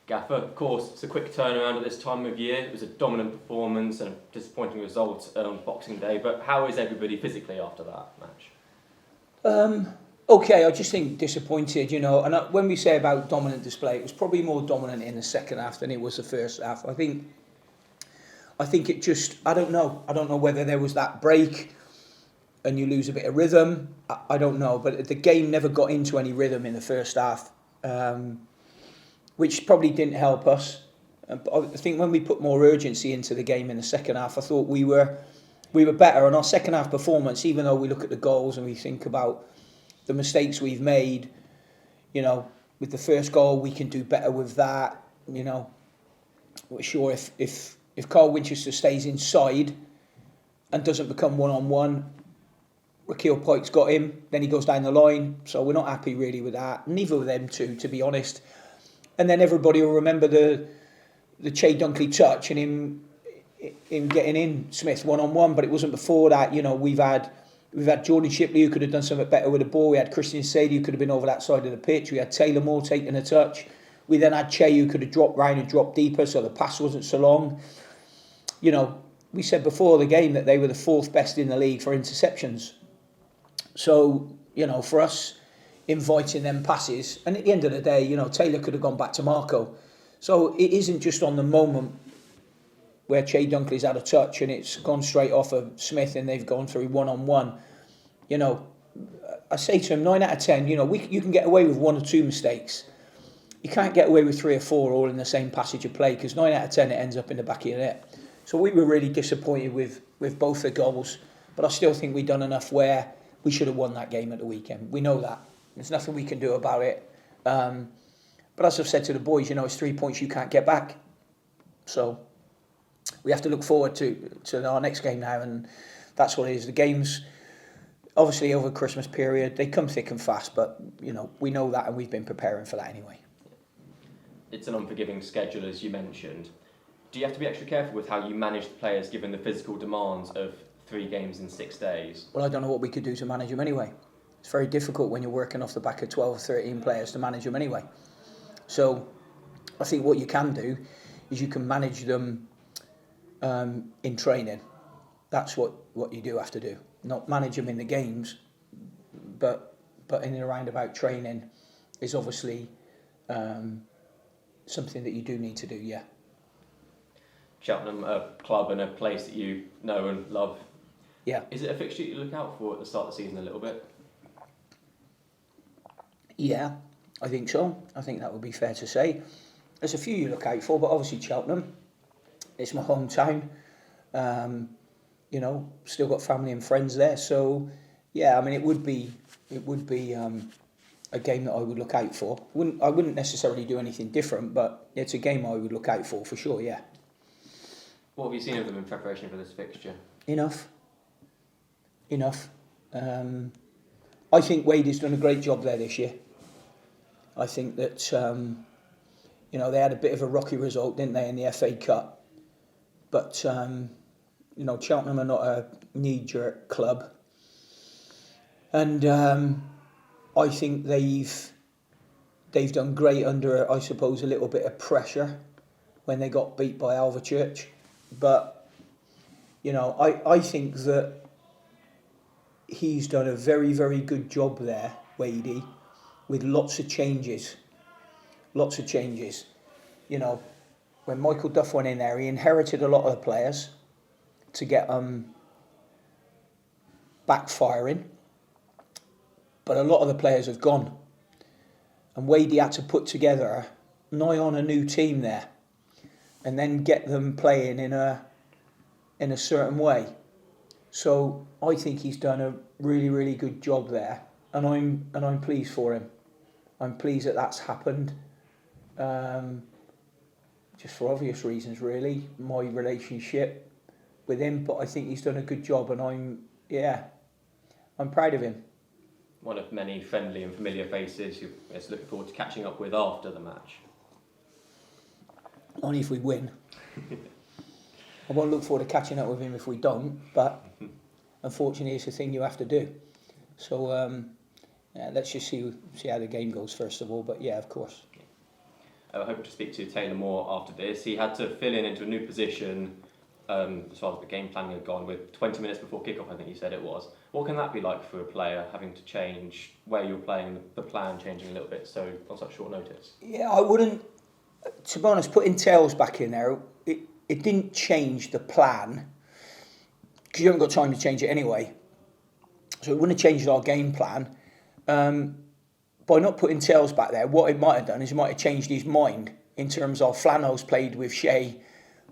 Gaffer, of course, it's a quick turnaround at this time of year. It was a dominant performance and a disappointing result on Boxing Day, but how is everybody physically after that match? Okay, I just think disappointed, and when we say about dominant display, it was probably more dominant in the second half than it was the first half. I think it just, I don't know whether there was that break and you lose a bit of rhythm. I don't know, but the game never got into any rhythm in the first half, which probably didn't help us. But I think when we put more urgency into the game in the second half, I thought we were better. And our second half performance, even though we look at the goals and we think about the mistakes we've made, with the first goal, we can do better with that. We're sure if Carl Winchester stays inside and doesn't become one-on-one, Raquel Pike's got him, then he goes down the line. So we're not happy really with that. Neither of them two, to be honest. And then everybody will remember the Che Dunkley touch and him getting in Smith one-on-one, but it wasn't before that. We've had Jordan Shipley who could have done something better with the ball. We had Christian Sadie who could have been over that side of the pitch. We had Taylor Moore taking a touch. We then had Che who could have dropped round and dropped deeper, so the pass wasn't so long. We said before the game that they were the fourth best in the league for interceptions. So, for us, inviting them passes, and at the end of the day, Taylor could have gone back to Marco. So it isn't just on the moment where Che Dunkley's had a touch and it's gone straight off of Smith and they've gone through one-on-one. I say to him, 9 out of 10, you can get away with 1 or 2 mistakes. You can't get away with 3 or 4 all in the same passage of play, because 9 out of 10 it ends up in the back of your net. So we were really disappointed with both the goals, but I still think we've done enough where we should have won that game at the weekend. We know that. There's nothing we can do about it. But as I've said to the boys, it's 3 points you can't get back. So we have to look forward to our next game now, and that's what it is. The games, obviously over the Christmas period, they come thick and fast, but we know that and we've been preparing for that anyway. It's an unforgiving schedule, as you mentioned. Do you have to be extra careful with how you manage the players given the physical demands of 3 games in 6 days? Well, I don't know what we could do to manage them anyway. It's very difficult when you're working off the back of 12 or 13 players to manage them anyway. So I think what you can do is you can manage them in training. That's what you do have to do. Not manage them in the games, but in and around about training is obviously something that you do need to do, yeah. Cheltenham, a club and a place that you know and love. Yeah. Is it a fixture you look out for at the start of the season a little bit? Yeah, I think so. I think that would be fair to say. There's a few you look out for, but obviously Cheltenham. It's my hometown. Still got family and friends there. So, yeah, I mean, it would be a game that I would look out for. I wouldn't necessarily do anything different, but it's a game I would look out for sure, yeah. What have you seen of them in preparation for this fixture? Enough. I think Wade has done a great job there this year. I think that, they had a bit of a rocky result, didn't they, in the FA Cup. But, Cheltenham are not a knee-jerk club. And I think they've done great under, I suppose, a little bit of pressure when they got beat by Alvechurch. But, I think that he's done a very, very good job there, Wadey, with lots of changes. When Michael Duff went in there, he inherited a lot of the players to get backfiring. But a lot of the players have gone. And Wadey had to put together nigh on a new team there and then get them playing in a certain way. So I think he's done a really, really good job there, and I'm pleased for him. I'm pleased that that's happened, just for obvious reasons, really. My relationship with him, but I think he's done a good job, and I'm proud of him. One of many friendly and familiar faces you're looking forward to catching up with after the match. Only if we win. I won't look forward to catching up with him if we don't, but unfortunately it's a thing you have to do. So let's just see how the game goes first of all, but yeah, of course. hoping to speak to Taylor more after this. He had to fill in into a new position as far as the game planning had gone with 20 minutes before kickoff, I think you said it was. What can that be like for a player, having to change where you're playing, the plan changing a little bit so on such short notice? Yeah, I wouldn't, to be honest, putting Tails back in there, it didn't change the plan, because you haven't got time to change it anyway. So it wouldn't have changed our game plan. By not putting Tails back there, what it might have done is it might have changed his mind in terms of Flano's played with Shea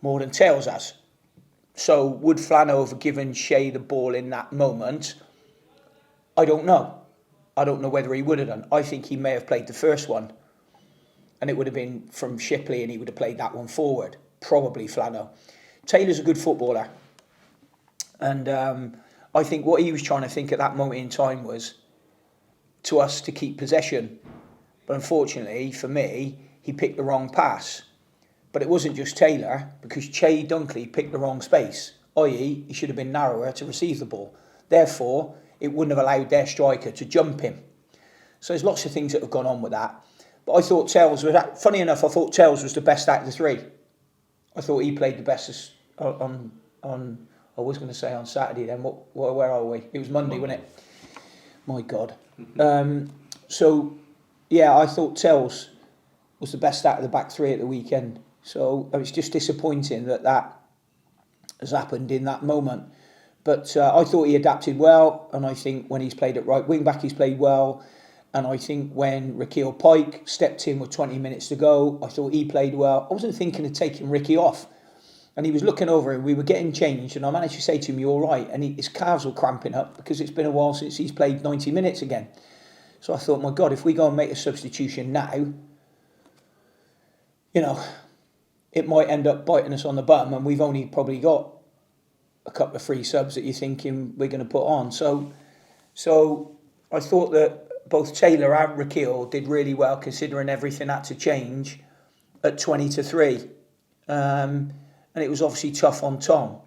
more than Tails has. So would Flano have given Shea the ball in that moment? I don't know. I don't know whether he would have done. I think he may have played the first one, and it would have been from Shipley, and he would have played that one forward. Probably Flano. Taylor's a good footballer, and I think what he was trying to think at that moment in time was to us to keep possession. But unfortunately for me, he picked the wrong pass. But it wasn't just Taylor, because Che Dunkley picked the wrong space, i.e. he should have been narrower to receive the ball. Therefore, it wouldn't have allowed their striker to jump him. So there's lots of things that have gone on with that. But I thought Tails was, funny enough, I thought Tails was the best out of the three. I thought he played the best on I was going to say on Saturday then, where are we? It was Monday, wasn't it? My God. So, yeah, I thought Tails was the best out of the back three at the weekend. So it's just disappointing that has happened in that moment. But I thought he adapted well, and I think when he's played at right wing back, he's played well. And I think when Rakeal Pike stepped in with 20 minutes to go, I thought he played well. I wasn't thinking of taking Ricky off. And he was looking over and we were getting changed, and I managed to say to him, "You're all right." And his calves were cramping up because it's been a while since he's played 90 minutes again. So I thought, my God, if we go and make a substitution now, it might end up biting us on the bum, and we've only probably got a couple of free subs that you're thinking we're going to put on. So I thought that both Taylor and Rakeal did really well, considering everything had to change at 20-3. And it was obviously tough on Tom,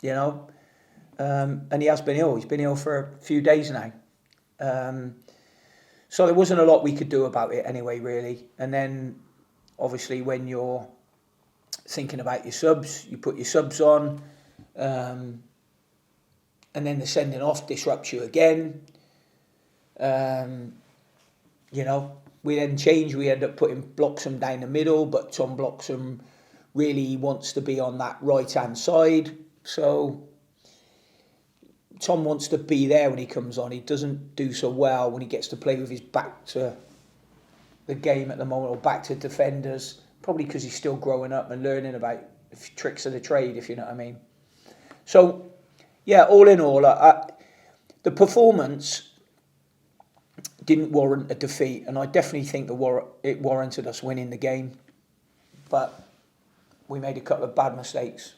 and he has been ill. He's been ill for a few days now. So there wasn't a lot we could do about it anyway, really. And then, obviously, when you're thinking about your subs, you put your subs on, and then the sending off disrupts you again. We then change. We end up putting Bloxham down the middle, but Tom Bloxham really wants to be on that right-hand side. So Tom wants to be there when he comes on. He doesn't do so well when he gets to play with his back to the game at the moment, or back to defenders, probably because he's still growing up and learning about tricks of the trade, if you know what I mean. So, yeah, all in all, the performance didn't warrant a defeat, and I definitely think it warranted us winning the game. But we made a couple of bad mistakes,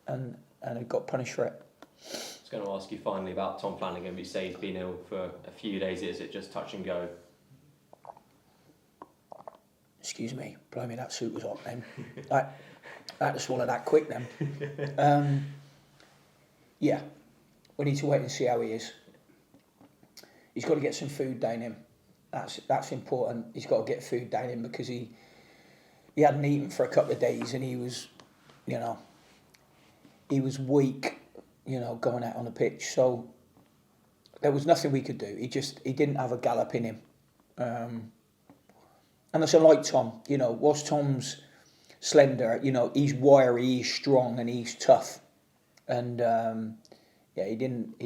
and it got punished for it. I was going to ask you finally about Tom Flanagan. You say he's been ill for a few days. Is it just touch and go? Excuse me, blimey, that suit was hot then. I had to swallow that quick then. Yeah, we need to wait and see how he is. He's got to get some food down him. That's important. He's got to get food down him, because he hadn't eaten for a couple of days, and he was weak, going out on the pitch. So there was nothing we could do. He didn't have a gallop in him. And that's unlike Tom. Whilst Tom's slender, he's wiry, he's strong, and he's tough. And he didn't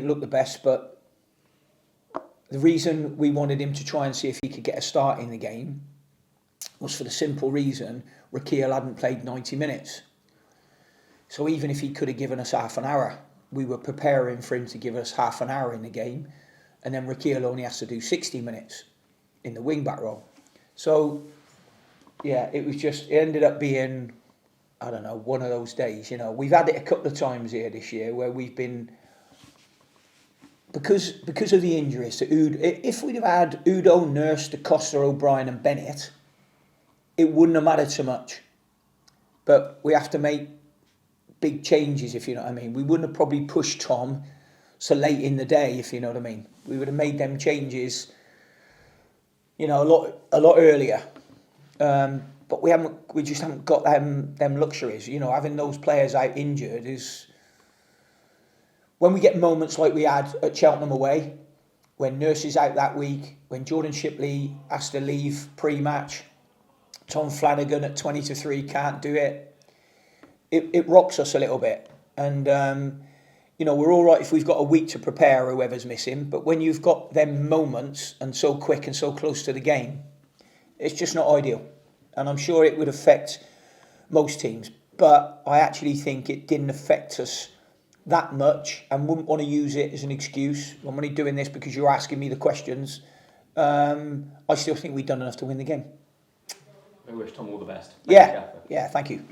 look the best, but the reason we wanted him to try and see if he could get a start in the game was for the simple reason Rakeal hadn't played 90 minutes. So even if he could have given us half an hour, we were preparing for him to give us half an hour in the game, and then Rakeal only has to do 60 minutes in the wing-back role. So, yeah, it ended up being, I don't know, one of those days. We've had it a couple of times here this year where we've been, because of the injuries to if we'd have had Udo, Nurse, DaCosta, O'Brien and Bennett, it wouldn't have mattered so much. But we have to make big changes, if you know what I mean. We wouldn't have probably pushed Tom so late in the day, if you know what I mean. We would have made them changes a lot earlier. But we just haven't got them luxuries. Having those players out injured is, when we get moments like we had at Cheltenham away, when Nurse is out that week, when Jordan Shipley has to leave pre-match, Tom Flanagan at 20-3 can't do it. It rocks us a little bit. And we're all right if we've got a week to prepare, whoever's missing. But when you've got them moments and so quick and so close to the game, it's just not ideal. And I'm sure it would affect most teams. But I actually think it didn't affect us that much, and wouldn't want to use it as an excuse. I'm only doing this because you're asking me the questions. I still think we've done enough to win the game. I wish Tom all the best. Yeah, thank you.